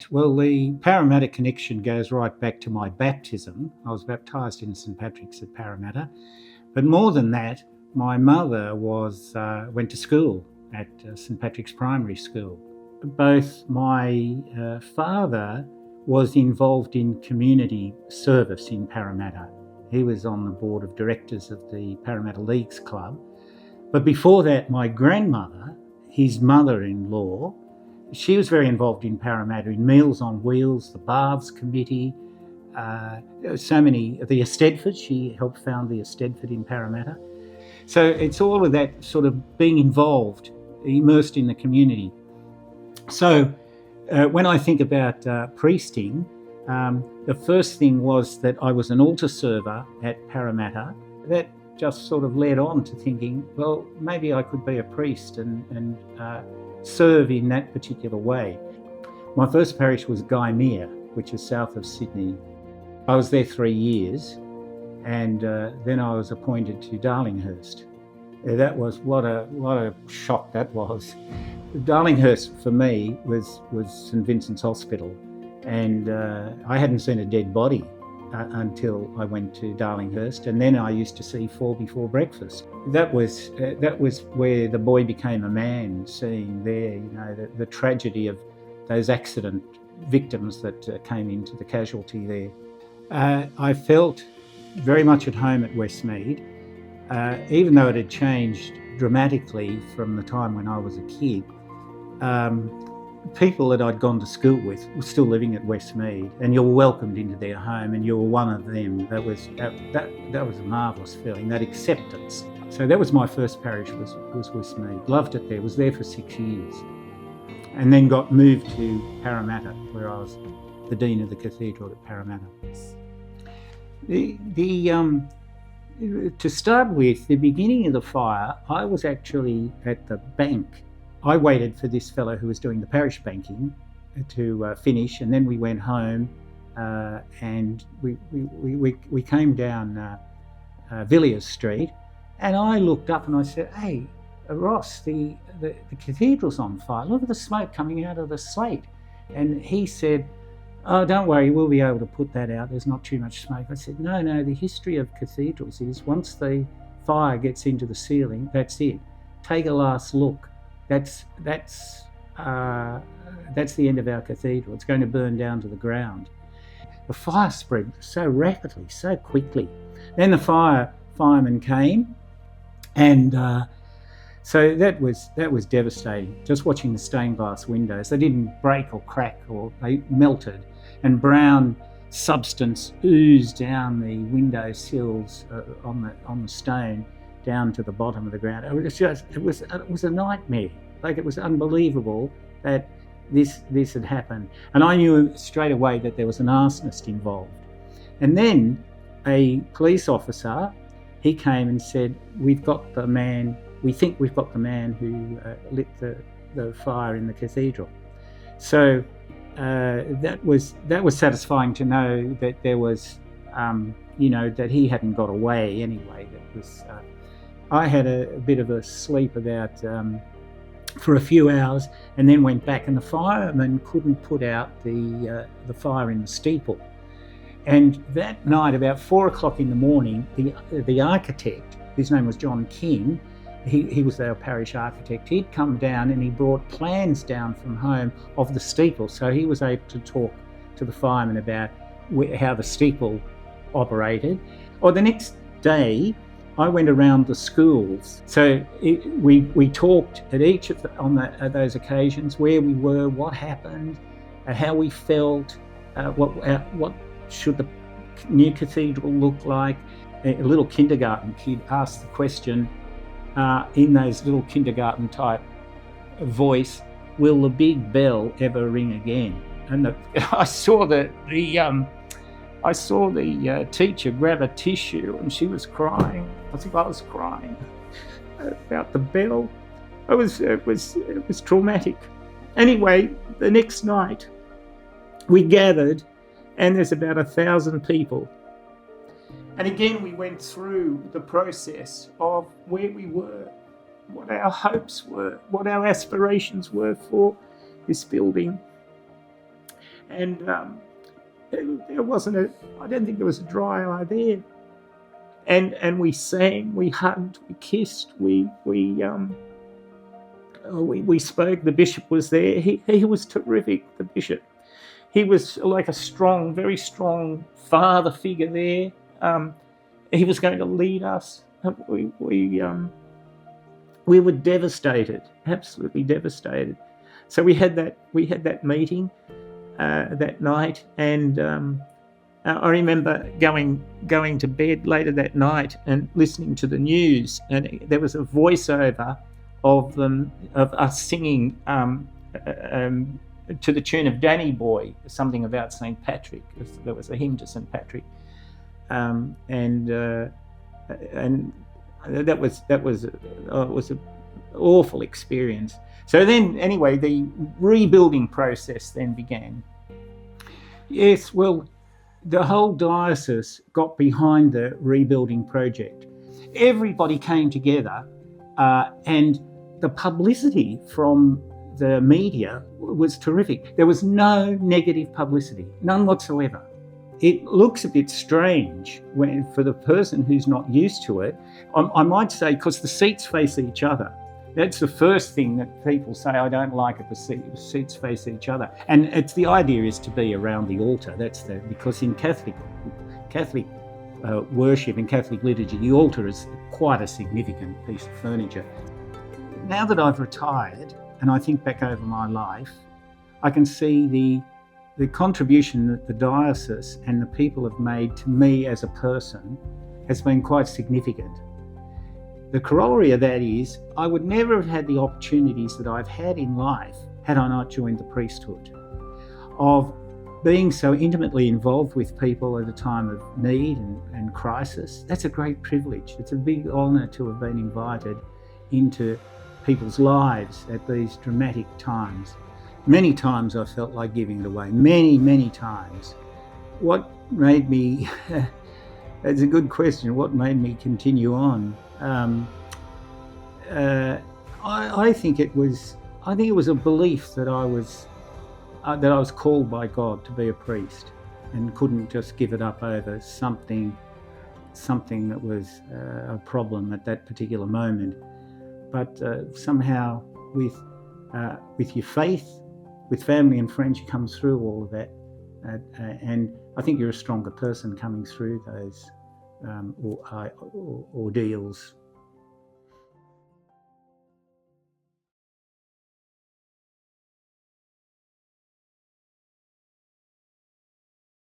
Well, the Parramatta connection goes right back to my baptism. I was baptised in St Patrick's at Parramatta. But more than that, my mother went to school at St Patrick's Primary School. Both my father was involved in community service in Parramatta. He was on the board of directors of the Parramatta Leagues Club. But before that, my grandmother, his mother-in-law, she was very involved in Parramatta, in Meals on Wheels, the Baths Committee, the Eisteddfod. She helped found the Eisteddfod in Parramatta. So it's all of that sort of being involved, immersed in the community. So when I think about priesting, the first thing was that I was an altar server at Parramatta. That just sort of led on to thinking, well, maybe I could be a priest and serve in that particular way. My first parish was Gymea, which is south of Sydney. I was there 3 years, and then I was appointed to Darlinghurst. That was what a shock that was. Darlinghurst for me was St Vincent's Hospital, and I hadn't seen a dead body until I went to Darlinghurst, and then I used to see 4 before breakfast. That was where the boy became a man, seeing there, the tragedy of those accident victims that came into the casualty there. I felt very much at home at Westmead, even though it had changed dramatically from the time when I was a kid. People that I'd gone to school with were still living at Westmead, and you were welcomed into their home, and you were one of them. That was a marvellous feeling, that acceptance. So that was my first parish, was Westmead. Loved it there. Was there for 6 years, and then got moved to Parramatta, where I was the Dean of the Cathedral at Parramatta. To start with, the beginning of the fire, I was actually at the bank. I waited for this fellow who was doing the parish banking to finish, and then we went home and we came down Villiers Street, and I looked up and I said, "Hey, Ross, the cathedral's on fire. Look at the smoke coming out of the slate." And he said, "Oh, don't worry, we'll be able to put that out. There's not too much smoke." I said, No, the history of cathedrals is once the fire gets into the ceiling, that's it. Take a last look. That's the end of our cathedral. It's going to burn down to the ground. The fire spread so rapidly, so quickly. Then the firemen came, and so that was devastating. Just watching the stained glass windows, they didn't break or crack, or they melted, and brown substance oozed down the window sills on the stone down to the bottom of the ground. It was a nightmare. Like, it was unbelievable that this had happened. And I knew straight away that there was an arsonist involved. And then a police officer, he came and said, we think we've got the man who lit the fire in the cathedral. So that was satisfying to know that there was, that he hadn't got away anyway. That was. I had a bit of a sleep for a few hours, and then went back, and the firemen couldn't put out the fire in the steeple. And that night, about 4 o'clock in the morning, the architect, his name was John King, he was our parish architect, he'd come down and he brought plans down from home of the steeple, so he was able to talk to the firemen about how the steeple operated. Or the next day, I went around the schools. So we talked at each of at those occasions, where we were, what happened, how we felt, what should the new cathedral look like. A little kindergarten kid asked the question in those little kindergarten type voice, "Will the big bell ever ring again?" And I saw the teacher grab a tissue, and she was crying. I think I was crying about the bell. It was traumatic. Anyway, the next night we gathered, and there's about 1,000 people. And again, we went through the process of where we were, what our hopes were, what our aspirations were for this building. And there wasn't I don't think there was a dry eye there. And we sang, we hugged, we kissed, we spoke. The bishop was there. He was terrific, the bishop. He was like a strong, very strong father figure there. He was going to lead us. We were devastated, absolutely devastated. So we had that meeting that night, and I remember going to bed later that night and listening to the news, and there was a voiceover of us singing to the tune of Danny Boy, something about St. Patrick. There was a hymn to St. Patrick, and that was an awful experience. So then, anyway, the rebuilding process then began. Yes, well, the whole diocese got behind the rebuilding project. Everybody came together, and the publicity from the media was terrific. There was no negative publicity, none whatsoever. It looks a bit strange for the person who's not used to it. I might say, because the seats face each other. That's the first thing that people say, I don't like it, the seats face each other. And the idea is to be around the altar. Because in Catholic worship, in Catholic liturgy, the altar is quite a significant piece of furniture. Now that I've retired and I think back over my life, I can see the contribution that the diocese and the people have made to me as a person has been quite significant. The corollary of that is I would never have had the opportunities that I've had in life had I not joined the priesthood, of being so intimately involved with people at a time of need and crisis. That's a great privilege. It's a big honour to have been invited into people's lives at these dramatic times. Many times I felt like giving it away, many times. What made me, it's a good question, what made me continue on? I think it was a belief that I was called by God to be a priest and couldn't just give it up over something that was a problem at that particular moment. But somehow with your faith, with family and friends, you come through all of that, and I think you're a stronger person coming through those ordeals